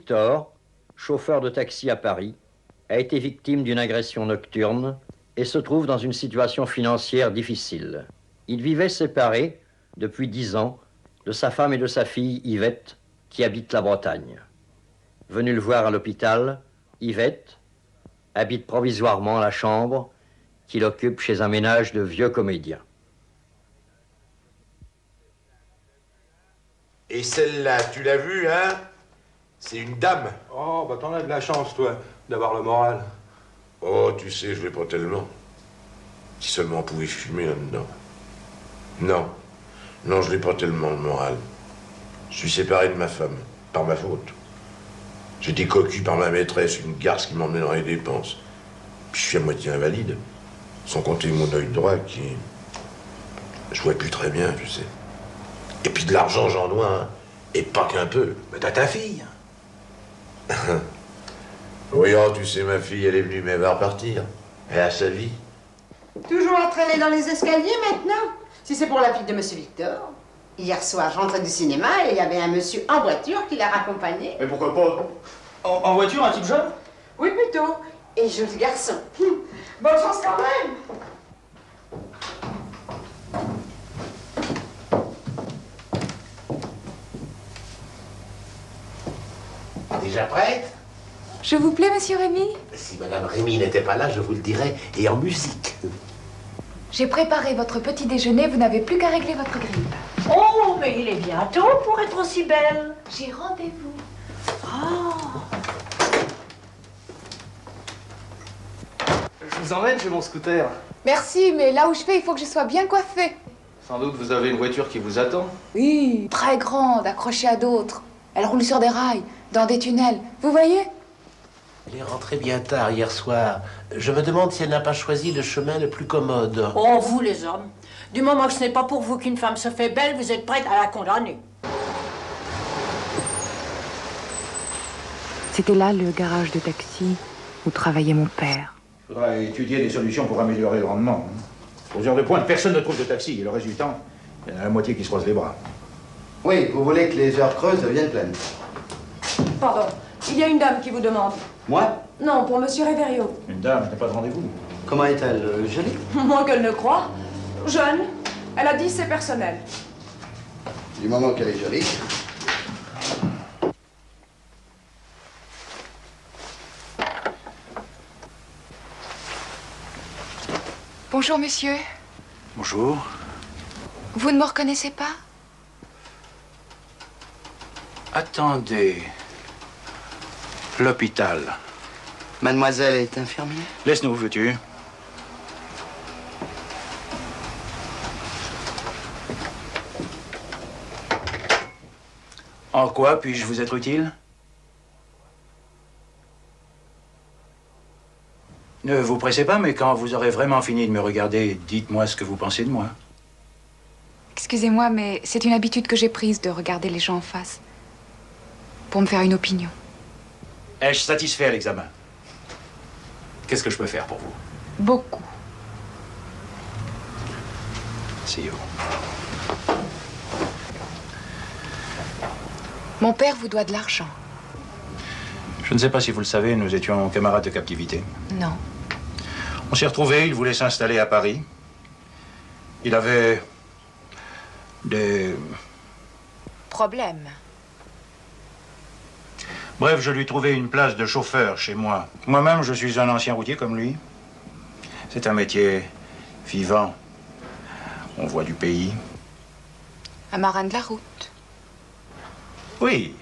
Victor, chauffeur de taxi à Paris, a été victime d'une agression nocturne et se trouve dans une situation financière difficile. Il vivait séparé, depuis 10 ans, de sa femme et de sa fille Yvette, qui habitent la Bretagne. Venu le voir à l'hôpital, Yvette habite provisoirement la chambre qu'il occupe chez un ménage de vieux comédiens. Et celle-là, tu l'as vue, hein? C'est une dame. Oh, bah t'en as de la chance, toi, d'avoir le moral. Oh, tu sais, je l'ai pas tellement. Si seulement on pouvait fumer là-dedans. Non. Non, je l'ai pas tellement, le moral. Je suis séparé de ma femme, par ma faute. J'étais cocu par ma maîtresse, une garce qui m'emmenait dans les dépenses. Puis je suis à moitié invalide. Sans compter mon œil droit qui... Je vois plus très bien, tu sais. Et puis de l'argent, j'en dois, hein. Et pas qu'un peu. Mais t'as ta fille. Oui, oh, tu sais, ma fille, elle est venue, mais elle va repartir. Elle a sa vie. Toujours à traîner dans les escaliers maintenant? Si c'est pour la fille de Monsieur Victor. Hier soir, je rentrais du cinéma et il y avait un monsieur en voiture qui l'a raccompagné. Mais pourquoi pas? En voiture, un type jeune? Oui, plutôt. Et joli garçon. Bonne chance quand même. Déjà prête? Je vous plais, monsieur Rémy? Si Madame Rémy n'était pas là, je vous le dirais, et en musique. J'ai préparé votre petit déjeuner, vous n'avez plus qu'à régler votre grippe. Oh, mais il est bien tôt pour être aussi belle. J'ai rendez-vous. Oh. Je vous emmène chez mon scooter. Merci, mais là où je vais, il faut que je sois bien coiffée. Sans doute vous avez une voiture qui vous attend. Oui, très grande, accrochée à d'autres. Elle roule sur des rails, dans des tunnels. Vous voyez? Elle est rentrée bien tard hier soir. Je me demande si elle n'a pas choisi le chemin le plus commode. Oh, vous les hommes, du moment que ce n'est pas pour vous qu'une femme se fait belle, vous êtes prête à la condamner. C'était là le garage de taxi où travaillait mon père. Il faudra étudier des solutions pour améliorer le rendement. Aux heures de pointe, personne ne trouve de taxi. Et le résultat, il y en a la moitié qui se croise les bras. Oui, vous voulez que les heures creuses deviennent pleines. Pardon, il y a une dame qui vous demande. Moi? Non, pour Monsieur Réverio. Une dame, je n'ai pas de rendez-vous. Comment est-elle? Jolie? Moins qu'elle ne croit. Jeune. Elle a dit c'est personnel. Du moment qu'elle est jolie. Bonjour, monsieur. Bonjour. Vous ne me reconnaissez pas? Attendez. L'hôpital. Mademoiselle est infirmière? Laisse-nous, veux-tu? En quoi puis-je vous être utile? Ne vous pressez pas, mais quand vous aurez vraiment fini de me regarder, dites-moi ce que vous pensez de moi. Excusez-moi, mais c'est une habitude que j'ai prise de regarder les gens en face. Pour me faire une opinion. Ai-je satisfait à l'examen? Qu'est-ce que je peux faire pour vous? Beaucoup. See you. Mon père vous doit de l'argent. Je ne sais pas si vous le savez, nous étions camarades de captivité. Non. On s'est retrouvés, il voulait s'installer à Paris. Il avait des... Problème. Bref, je lui trouvais une place de chauffeur chez moi. Moi-même, je suis un ancien routier comme lui. C'est un métier vivant. On voit du pays. Un marin de la route. Oui.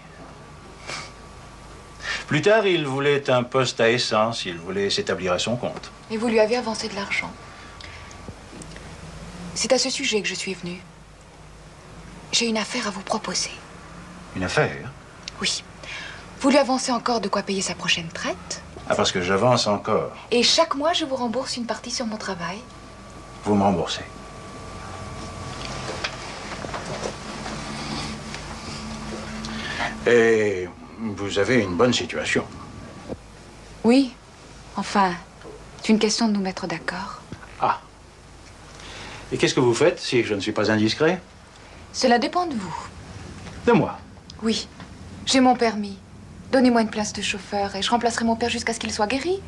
Plus tard, il voulait un poste à essence. Il voulait s'établir à son compte. Et vous lui avez avancé de l'argent. C'est à ce sujet que je suis venue. J'ai une affaire à vous proposer. Une affaire? Oui. Vous lui avancez encore de quoi payer sa prochaine traite. Ah, parce que j'avance encore. Et chaque mois, je vous rembourse une partie sur mon travail. Vous me remboursez. Et vous avez une bonne situation. Oui. Enfin, c'est une question de nous mettre d'accord. Ah. Et qu'est-ce que vous faites, si je ne suis pas indiscret? Cela dépend de vous. De moi? Oui. J'ai mon permis. Donnez-moi une place de chauffeur et je remplacerai mon père jusqu'à ce qu'il soit guéri.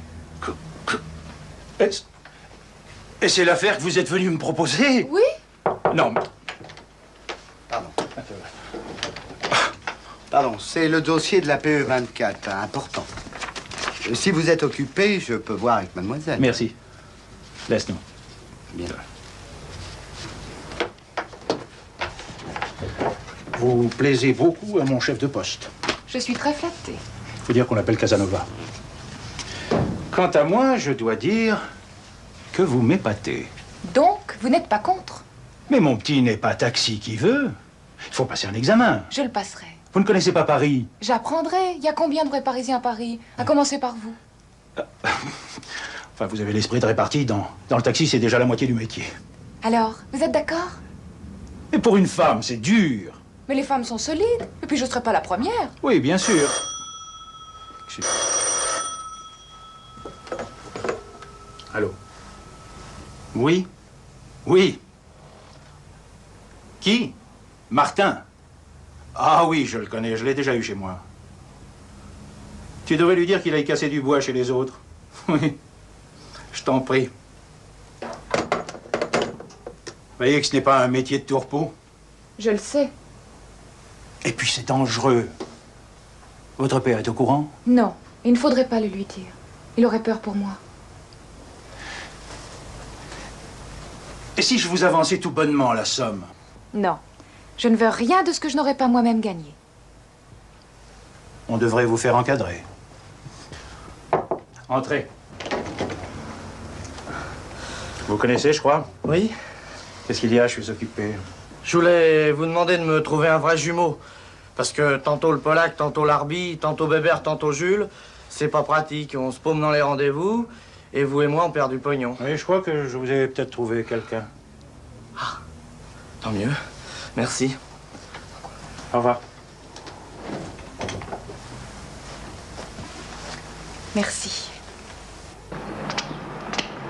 Et c'est l'affaire que vous êtes venu me proposer? Oui. Non. Pardon. Pardon, c'est le dossier de la PE24, important. Si vous êtes occupé, je peux voir avec mademoiselle. Merci. Laisse-nous. Bien. Vous plaisez beaucoup à mon chef de poste. Je suis très flattée. Faut dire qu'on l'appelle Casanova. Quant à moi, je dois dire que vous m'épatez. Donc, vous n'êtes pas contre? Mais mon petit n'est pas taxi qui veut. Il faut passer un examen. Je le passerai. Vous ne connaissez pas Paris? J'apprendrai. Il y a combien de vrais Parisiens à Paris? À commencer par vous. Enfin, vous avez l'esprit de répartie. Dans le taxi, c'est déjà la moitié du métier. Alors, vous êtes d'accord? Et pour une femme, c'est dur. Mais les femmes sont solides. Et puis, je ne serai pas la première. Oui, bien sûr. Allô? Oui? Oui. Qui? Martin. Ah oui, je le connais, je l'ai déjà eu chez moi. Tu devrais lui dire qu'il aille casser du bois chez les autres. Oui. Je t'en prie. Voyez que ce n'est pas un métier de tourpeau. Je le sais. Et puis c'est dangereux. Votre père est au courant? Non, il ne faudrait pas le lui dire. Il aurait peur pour moi. Et si je vous avançais tout bonnement la somme? Non, je ne veux rien de ce que je n'aurais pas moi-même gagné. On devrait vous faire encadrer. Entrez. Vous connaissez, je crois? Oui. Qu'est-ce qu'il y a? Je suis occupé. Je voulais vous demander de me trouver un vrai jumeau. Parce que tantôt le Polac, tantôt l'Arby, tantôt Bébert, tantôt Jules, c'est pas pratique. On se paume dans les rendez-vous, et vous et moi, on perd du pognon. Oui, je crois que je vous ai peut-être trouvé quelqu'un. Ah, tant mieux. Merci. Au revoir. Merci.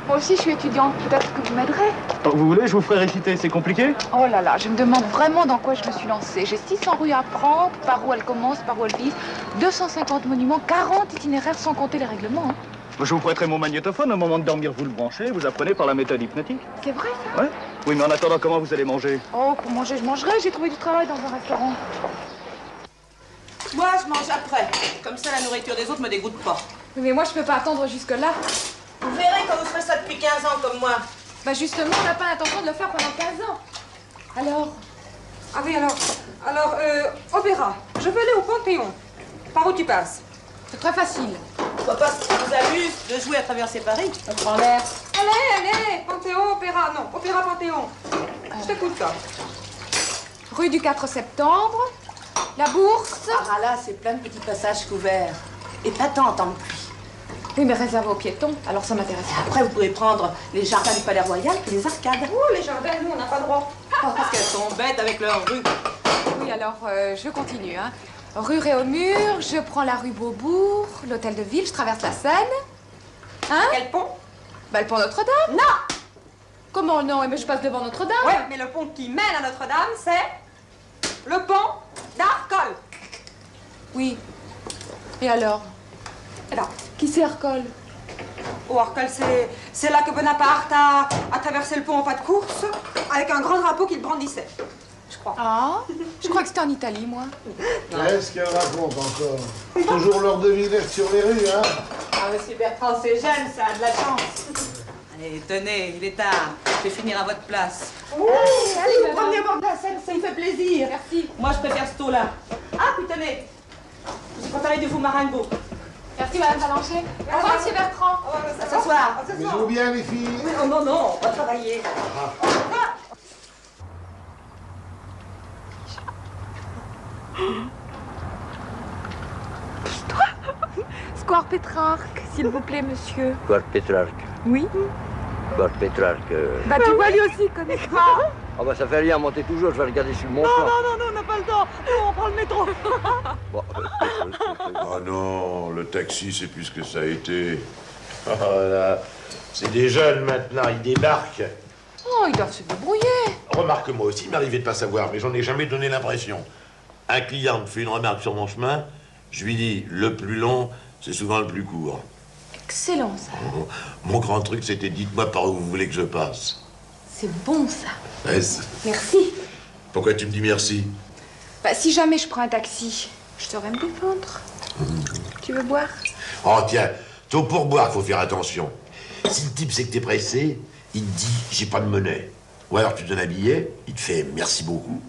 Moi aussi, je suis étudiante. Peut-être que vous m'aiderez. Vous voulez, je vous ferai réciter. C'est compliqué? Oh là là, je me demande vraiment dans quoi je me suis lancée. J'ai 600 rues à prendre, par où elles commencent, par où elles finissent, 250 monuments, 40 itinéraires sans compter les règlements. Hein. Je vous prêterai mon magnétophone. Au moment de dormir, vous le branchez. Vous apprenez par la méthode hypnotique. C'est vrai, ça? Ouais. Oui, mais en attendant, comment vous allez manger? Oh, pour manger, je mangerai. J'ai trouvé du travail dans un restaurant. Moi, je mange après. Comme ça, la nourriture des autres me dégoûte pas. Oui, mais moi, je peux pas attendre jusque-là. Vous verrez quand vous ferez ça depuis 15 ans comme moi. Bah justement, on n'a pas l'intention de le faire pendant 15 ans. Alors? Ah oui, alors, opéra. Je veux aller au Panthéon. Par où tu passes? C'est très facile. Faut pas que ça vous amuse de jouer à traverser Paris. On prend l'air. Allez, Panthéon, opéra. Non, opéra, Panthéon. Je t'écoute, toi. Rue du 4 septembre, la Bourse. Ah là, c'est plein de petits passages couverts. Et pas tant en temps de pluie. Oui, mais réservé aux piétons, alors ça m'intéresse. Après, vous pouvez prendre les jardins du Palais Royal et les arcades. Oh, les jardins, nous, on n'a pas droit. Parce qu'elles sont bêtes avec leur rue. Oui, alors, je continue, hein. Rue Réaumur, je prends la rue Beaubourg, l'hôtel de ville, je traverse la Seine. Hein? Quel pont? Bah, le pont Notre-Dame. Non! Comment non? Mais je passe devant Notre-Dame. Ouais, mais le pont qui mène à Notre-Dame, c'est le pont d'Arcole. Oui. Et alors? Alors, Qui c'est Arcole? au Arcole, c'est là que Bonaparte a traversé le pont en pas de course, avec un grand drapeau qu'il brandissait. Je crois. Ah, je crois que c'était en Italie, moi. Qu'est-ce qu'elle raconte encore? Toujours leur devinette sur les rues, hein? Ah, monsieur Bertrand, c'est jeune, ça a de la chance. Allez, tenez, il est tard. Je vais finir à votre place. Oui, allez, vous promenez à bord de la Seine, ça me fait plaisir. Merci. Moi, je préfère ce taux-là. Ah, puis tenez, je suis contente de vous maringo. Merci, Madame Balancher. Au revoir, Monsieur Bertrand. À ce soir. Bisous bien, les filles. Oh non, non, on va travailler. Square Pétrarque, s'il vous plaît, monsieur. Square Pétrarque. Oui. Square Pétrarque. Bah, tu vois, lui aussi, il connaîtra. Ah bah ça fait rien, montez toujours, je vais regarder sur mon plan. Non, on n'a pas le temps. Nous, on prend le métro. Bon, Oh non, le taxi, c'est plus ce que ça a été. Oh là, c'est des jeunes maintenant, ils débarquent. Oh, ils doivent se débrouiller. Remarque, moi aussi, il m'arrivait de pas savoir, mais j'en ai jamais donné l'impression. Un client me fait une remarque sur mon chemin, Je lui dis, le plus long, c'est souvent le plus court. Excellent, ça. Mon grand truc, c'était dites-moi par où vous voulez que je passe. C'est bon, ça. Est-ce? Merci. Pourquoi tu me dis merci? Bah, si jamais je prends un taxi, je saurais me défendre. Tu veux boire? Oh, tiens, toi, pour boire, faut faire attention. Si le type sait que t'es pressé, il te dit, j'ai pas de monnaie. Ou alors tu te donnes un billet, il te fait merci beaucoup.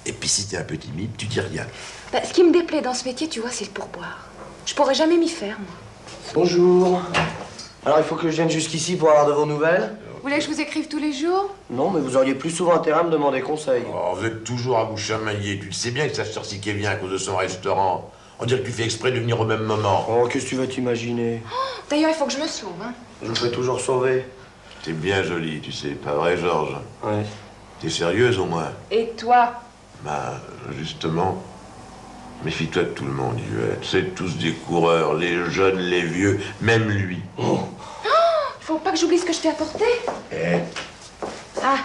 Et puis si t'es un peu timide, tu dis rien. Bah, ce qui me déplaît dans ce métier, tu vois, c'est le pourboire. Je pourrais jamais m'y faire, moi. Bonjour. Alors, il faut que je vienne jusqu'ici pour avoir de vos nouvelles? Vous voulez que je vous écrive tous les jours? Non, mais vous auriez plus souvent intérêt à me demander conseil. Oh, vous êtes toujours à vous chamailler. Tu le sais bien que ça se sortit qui vient à cause de son restaurant. On dirait que tu fais exprès de venir au même moment. Oh, qu'est-ce que tu vas t'imaginer? D'ailleurs, il faut que je me sauve, hein. Je vous fais toujours sauver. T'es bien jolie, tu sais, pas vrai, Georges? Ouais. T'es sérieuse, au moins? Et toi? Bah, justement, méfie-toi de tout le monde, Yvette. C'est tous des coureurs, les jeunes, les vieux, même lui. Oh, faut pas que j'oublie ce que je t'ai apporté. Eh, Ah,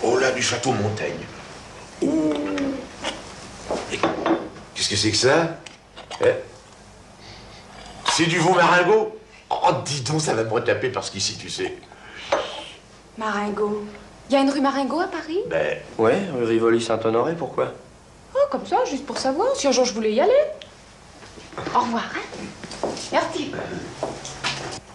oh là, du château Montaigne. Ouh. Et qu'est-ce que c'est que ça? Eh, c'est du veau maringot? Oh, dis donc, ça va me retaper parce qu'ici, tu sais. Maringot. Il y a une rue Maringot à Paris? Ben... Ouais, rue Rivoli-Saint-Honoré, pourquoi? Oh, comme ça, juste pour savoir si un jour je voulais y aller. Au revoir, hein. Merci.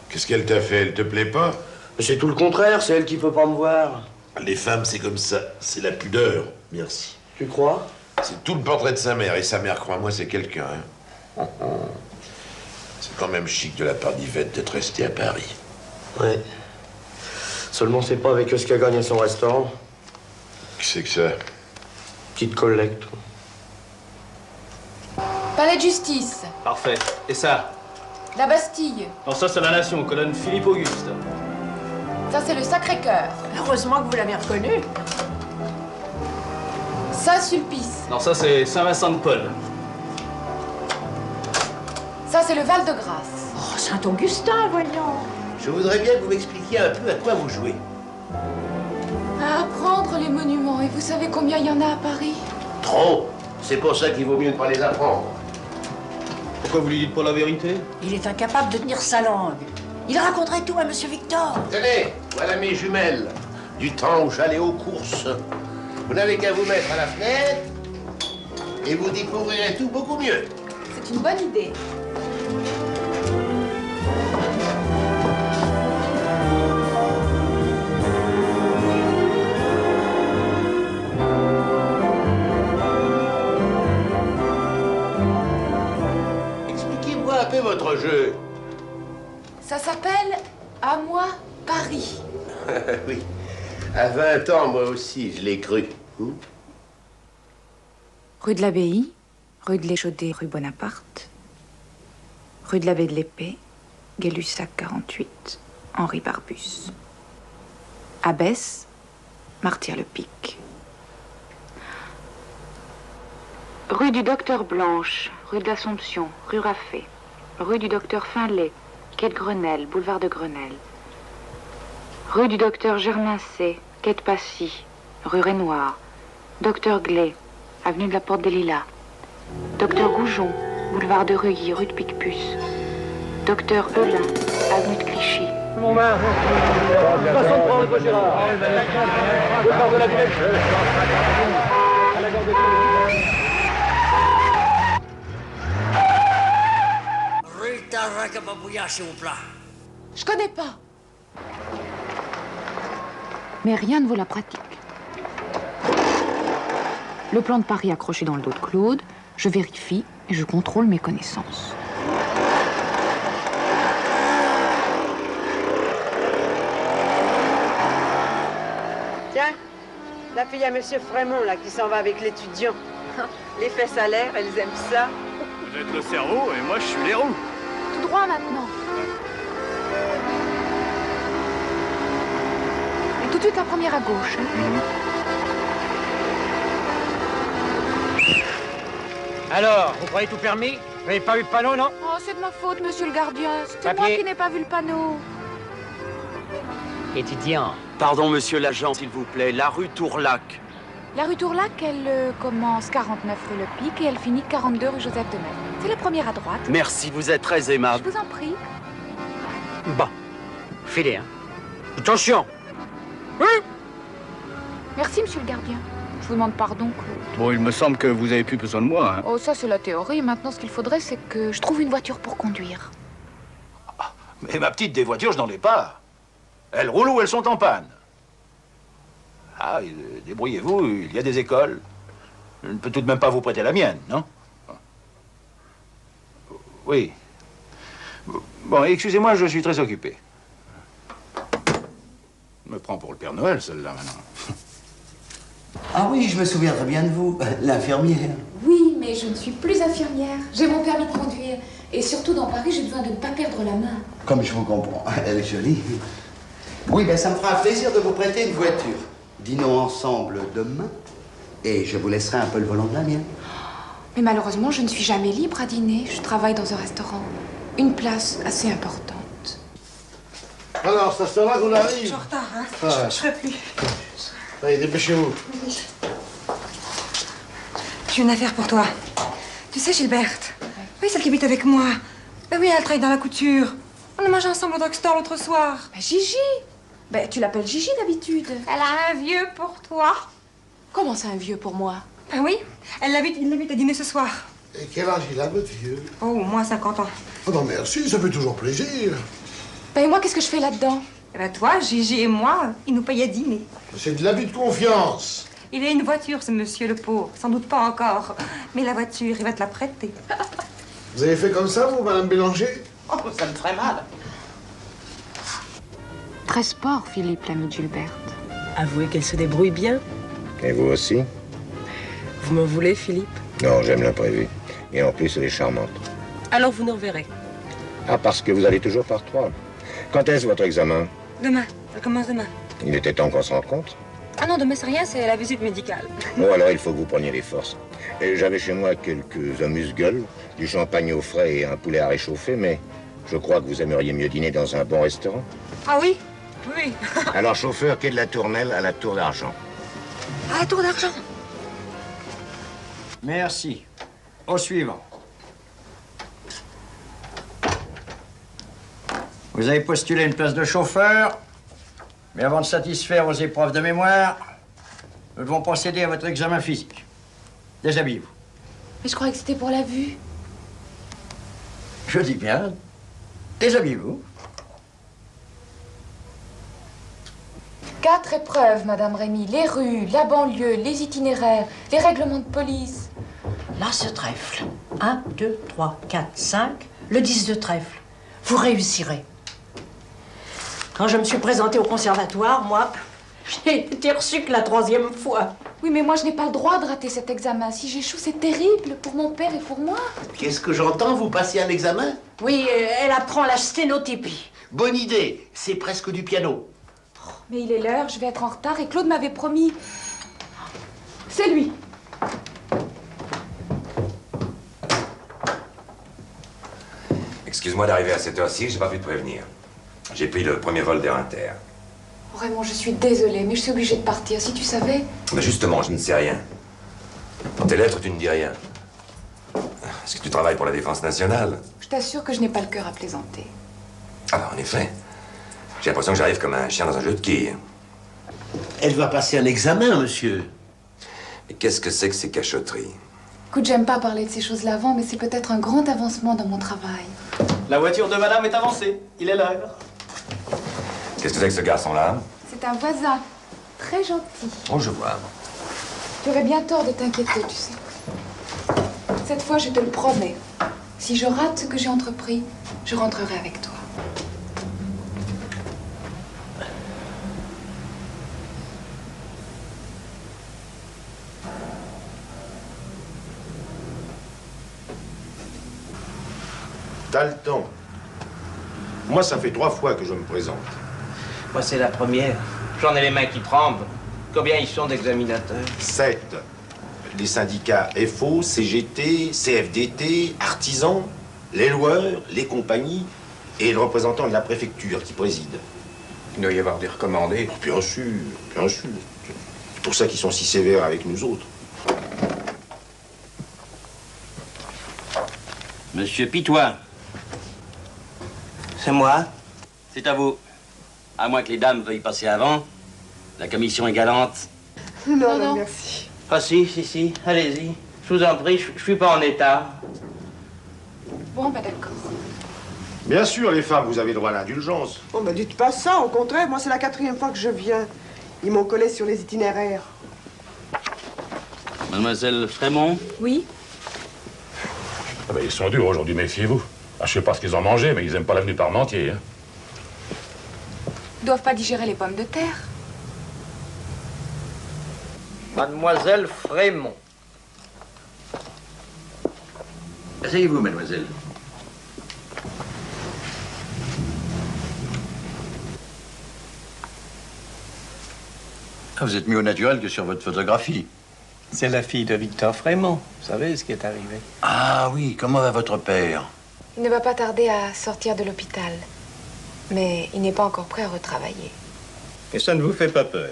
Qu'est-ce qu'elle t'a fait? Elle te plaît pas? C'est tout le contraire, c'est elle qui peut pas me voir. Les femmes, c'est comme ça. C'est la pudeur. Merci. Tu crois? C'est tout le portrait de sa mère. Et sa mère, crois-moi, c'est quelqu'un. Hein. C'est quand même chic de la part d'Yvette d'être restée à Paris. Ouais. Seulement, c'est pas avec ce qu'elle gagne à son restaurant. Qu'est-ce que c'est? Petite collecte. Palais de justice. Parfait. Et ça? La Bastille. Non, ça, c'est la Nation, colonne Philippe Auguste. Ça, c'est le Sacré-Cœur. Heureusement que vous l'avez reconnu. Saint-Sulpice. Non, ça, c'est Saint-Vincent-de-Paul. Ça, c'est le Val-de-Grâce. Oh, Saint-Augustin, voyons. Je voudrais bien que vous m'expliquiez un peu à quoi vous jouez. À apprendre les monuments. Et vous savez combien il y en a à Paris? Trop. C'est pour ça qu'il vaut mieux ne pas les apprendre. Pourquoi vous lui dites pas la vérité? Il est incapable de tenir sa langue. Il raconterait tout à Monsieur Victor. Tenez, voilà mes jumelles. Du temps où j'allais aux courses. Vous n'avez qu'à vous mettre à la fenêtre et vous découvrirez tout beaucoup mieux. C'est une bonne idée. Expliquez-moi un peu votre jeu. Ça s'appelle À moi, Paris. Oui. À 20 ans, moi aussi, je l'ai cru. Rue de l'Abbaye, rue de l'Échaudé, rue Bonaparte, rue de l'Abbé de l'Épée, Gay-Lussac 48, Henri Barbus. Abbesse, Martyr-le-Pic. Rue du Docteur Blanche, rue de l'Assomption, rue Raffet, rue du Docteur Finlay, quai de Grenelle, boulevard de Grenelle. Rue du Docteur Germancet, quai de Passy, rue Renoir. Docteur Glay, avenue de la Porte des Lilas. Docteur Goujon, boulevard de Reuilly, rue de Picpus. Docteur Eulin, avenue de Clichy. Mon main. Passons de prendre Gérard. Boulevard de la Villette. À la gare de Je connais pas. Mais rien ne vaut la pratique. Le plan de Paris accroché dans le dos de Claude, je vérifie et je contrôle mes connaissances. Tiens, la fille à Monsieur Frémont, là, qui s'en va avec l'étudiant. Les fesses à l'air, elles aiment ça. Vous êtes le cerveau et moi, je suis les roues. Tout droit maintenant. Et tout de suite la première à gauche. Hein. Alors, vous croyez tout permis? Vous n'avez pas vu le panneau, non? Oh, c'est de ma faute, monsieur le gardien. C'était Papier. moi qui n'ai pas vu le panneau. Étudiant. Pardon, monsieur l'agent, s'il vous plaît. La rue Tourlac. La rue Tourlac, elle commence 49 rue Le Pic et elle finit 42 rue Joseph de Maistre. C'est la première à droite. Merci, vous êtes très aimable. Je vous en prie. Bon, filez, hein. Attention. Oui. Merci, monsieur le gardien. Je vous demande pardon, Claude. Bon, il me semble que vous avez plus besoin de moi. Hein. Oh, ça, c'est la théorie. Maintenant, ce qu'il faudrait, c'est que je trouve une voiture pour conduire. Mais ma petite, des voitures, je n'en ai pas. Elles roulent ou elles sont en panne. Ah, débrouillez-vous, il y a des écoles. Je ne peux tout de même pas vous prêter la mienne, non? Oui. Bon, excusez-moi, je suis très occupé. Je me prends pour le Père Noël, celle-là, maintenant. Ah oui, je me souviens très bien de vous, l'infirmière. Oui, mais je ne suis plus infirmière. J'ai mon permis de conduire. Et surtout, dans Paris, j'ai besoin de ne pas perdre la main. Comme je vous comprends, elle est jolie. Oui, ben ça me fera un plaisir de vous prêter une voiture. Dînons ensemble demain et je vous laisserai un peu le volant de la mienne. Mais malheureusement, je ne suis jamais libre à dîner. Je travaille dans un restaurant. Une place assez importante. Alors, ça se là qu'on arrive. Je suis en retard, hein. Ah. Je ferai plus. Allez, dépêchez-vous. Oui. J'ai une affaire pour toi. Tu sais, Gilberte. Oui, celle qui habite avec moi. Ben oui, elle travaille dans la couture. On a mangé ensemble au drugstore l'autre soir. Ben, Gigi. Ben, tu l'appelles Gigi d'habitude. Elle a un vieux pour toi. Comment c'est un vieux pour moi? Ah oui, il l'invite à dîner ce soir. Et quel âge il a, votre vieux? Oh, au moins 50 ans. Oh non, merci, ça fait toujours plaisir. Ben, et moi, qu'est-ce que je fais là-dedans? Eh ben toi, Gigi et moi, il nous paye à dîner. C'est de l'abus de confiance. Il a une voiture, ce monsieur le pauvre. Sans doute pas encore. Mais la voiture, il va te la prêter. Vous avez fait comme ça, vous, Madame Bélanger? Oh, ça me ferait mal. Très sport, Philippe, l'ami de Gilberte. Avouez qu'elle se débrouille bien. Et vous aussi? Vous me voulez, Philippe? Non, j'aime l'imprévu. Et en plus, elle est charmante. Alors vous nous reverrez. Ah, parce que vous allez toujours par trois. Quand est-ce votre examen? Demain. Elle commence demain. Il était temps qu'on se rencontre. Ah non, demain, c'est rien, c'est la visite médicale. Bon, alors il faut que vous preniez les forces. Et j'avais chez moi quelques amuse-gueules, du champagne au frais et un poulet à réchauffer, mais je crois que vous aimeriez mieux dîner dans un bon restaurant. Ah oui? Oui. Alors, chauffeur, quai de la Tournelle à la Tour d'Argent. À la Tour d'Argent. Merci. Au suivant. Vous avez postulé une place de chauffeur, mais avant de satisfaire vos épreuves de mémoire, nous devons procéder à votre examen physique. Déshabillez-vous. Mais je croyais que c'était pour la vue. Je dis bien, déshabillez-vous. 4 épreuves, Madame Rémy. Les rues, la banlieue, les itinéraires, les règlements de police. Là, ce trèfle. 1, 2, 3, 4, 5. Le 10 de trèfle. Vous réussirez. Quand je me suis présentée au conservatoire, moi, j'ai été reçue que la 3e fois. Oui, mais moi, je n'ai pas le droit de rater cet examen. Si j'échoue, c'est terrible pour mon père et pour moi. Qu'est-ce que j'entends? Vous passez un examen? Oui, elle apprend la sténotypie. Bonne idée. C'est presque du piano. Mais il est l'heure, je vais être en retard et Claude m'avait promis. C'est lui. Excuse-moi d'arriver à cette heure-ci, j'ai pas pu te prévenir. J'ai pris le premier vol d'Air Inter. Oh, Raymond, je suis désolée, mais je suis obligée de partir. Si tu savais... Mais justement, je ne sais rien. Dans tes lettres, tu ne dis rien. Est-ce que tu travailles pour la Défense nationale? Je t'assure que je n'ai pas le cœur à plaisanter. Ah ben, en effet. J'ai l'impression que j'arrive comme un chien dans un jeu de quilles. Elle va passer un examen, monsieur. Mais qu'est-ce que c'est que ces cachotteries? Écoute, j'aime pas parler de ces choses-là avant, mais c'est peut-être un grand avancement dans mon travail. La voiture de madame est avancée. Il est l'heure. Qu'est-ce que c'est que ce garçon-là? C'est un voisin. Très gentil. Oh, je vois. Tu aurais bien tort de t'inquiéter, tu sais. Cette fois, je te le promets. Si je rate ce que j'ai entrepris, je rentrerai avec toi. T'as le temps. Moi, ça fait 3 fois que je me présente. Moi, c'est la première. J'en ai les mains qui tremblent. Combien ils sont d'examinateurs? 7. Les syndicats FO, CGT, CFDT, artisans, les loueurs, les compagnies et le représentant de la préfecture qui préside. Il doit y avoir des recommandés. Bien sûr, bien sûr. pour ça qu'ils sont si sévères avec nous autres. Monsieur Pitois. C'est moi. C'est à vous. À moins que les dames veuillent passer avant. La commission est galante. Non, non, merci. Ah si, allez-y. Je vous en prie, je suis pas en état. Bon, bah d'accord. Bien sûr, les femmes, vous avez droit à l'indulgence. Oh, bah dites pas ça, au contraire, moi c'est la 4e fois que je viens. Ils m'ont collé sur les itinéraires. Mademoiselle Frémont? Oui. Ah ben, ils sont durs aujourd'hui, méfiez-vous. Ah, je sais pas ce qu'ils ont mangé, mais ils aiment pas l'avenue Parmentier. Hein. Ils doivent pas digérer les pommes de terre. Mademoiselle Frémont. Asseyez-vous, mademoiselle. Ah, vous êtes mieux au naturel que sur votre photographie. C'est la fille de Victor Frémont. Vous savez ce qui est arrivé. Ah oui, comment va votre père? Il ne va pas tarder à sortir de l'hôpital. Mais il n'est pas encore prêt à retravailler. Et ça ne vous fait pas peur?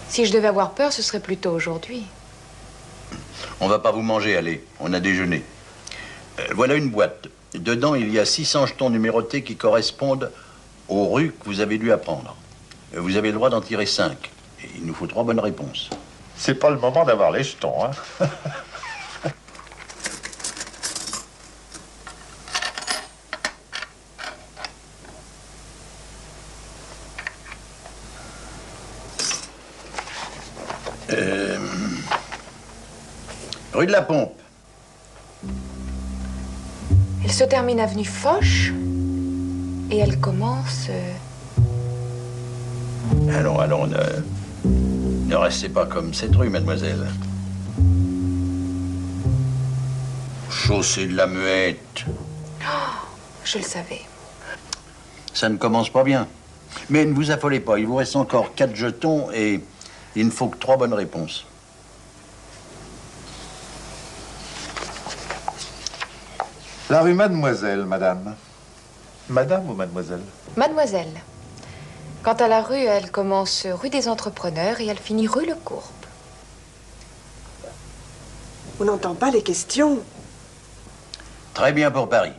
Si je devais avoir peur, ce serait plutôt aujourd'hui. On va pas vous manger, allez. On a déjeuné. Voilà une boîte. Dedans, il y a 600 jetons numérotés qui correspondent aux rues que vous avez dû apprendre. Vous avez le droit d'en tirer 5. Et il nous faut 3 bonnes réponses. C'est pas le moment d'avoir les jetons, hein? Rue de la Pompe. Elle se termine avenue Foch et elle commence... Allons, ne restez pas comme cette rue, mademoiselle. Chaussée de la Muette. Oh, je le savais. Ça ne commence pas bien. Mais ne vous affolez pas, il vous reste encore 4 jetons et il ne faut que 3 bonnes réponses. La rue Mademoiselle, madame. Madame ou mademoiselle? Mademoiselle. Quant à la rue, elle commence rue des Entrepreneurs et elle finit rue Le Courbe. On n'entend pas les questions. Très bien pour Paris.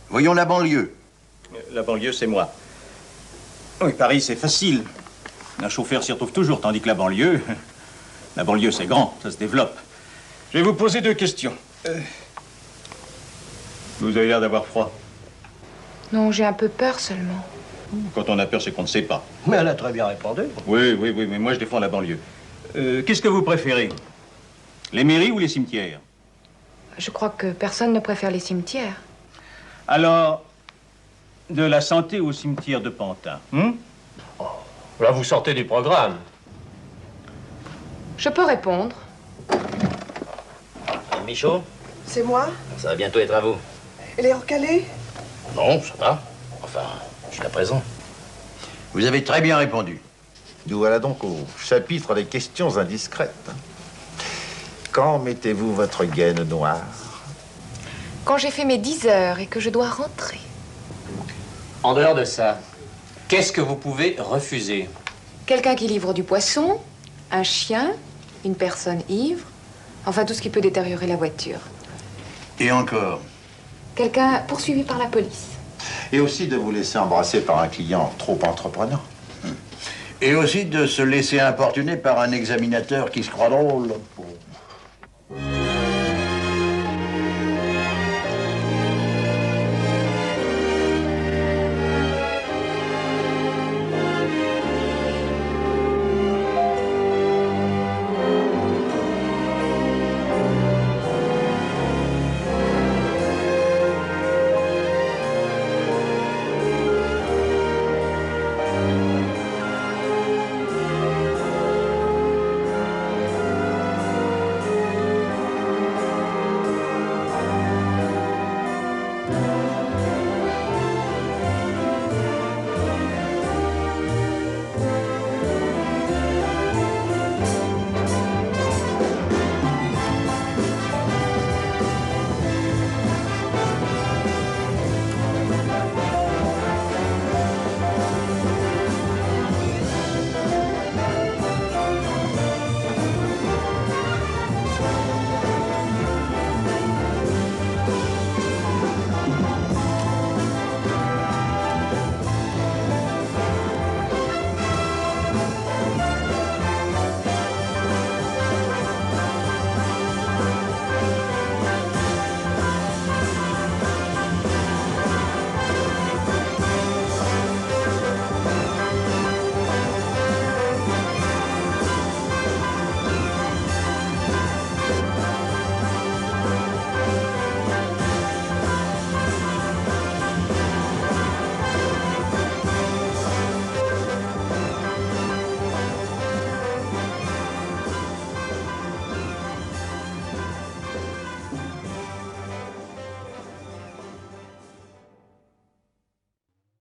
Voyons la banlieue. La banlieue, c'est moi. Oui, Paris, c'est facile. Un chauffeur s'y retrouve toujours, tandis que la banlieue, c'est grand, ça se développe. Je vais vous poser 2 questions. Vous avez l'air d'avoir froid. Non, j'ai un peu peur seulement. Quand on a peur, c'est qu'on ne sait pas. Mais elle a très bien répondu. Oui, mais moi, je défends la banlieue. Qu'est-ce que vous préférez? Les mairies ou les cimetières? Je crois que personne ne préfère les cimetières. Alors, de la santé au cimetière de Pantin, Là, vous sortez du programme. Je peux répondre. Michaud, C'est moi? ça va bientôt être à vous. Et les recalés? Non, ça va. Enfin, jusqu'à présent. Vous avez très bien répondu. Nous voilà donc au chapitre des questions indiscrètes. Quand mettez-vous votre gaine noire? Quand j'ai fait mes 10 heures et que je dois rentrer. En dehors de ça, qu'est-ce que vous pouvez refuser? Quelqu'un qui livre du poisson, un chien, une personne ivre, enfin tout ce qui peut détériorer la voiture. Et encore? Quelqu'un poursuivi par la police. Et aussi de vous laisser embrasser par un client trop entreprenant. Et aussi de se laisser importuner par un examinateur qui se croit drôle pour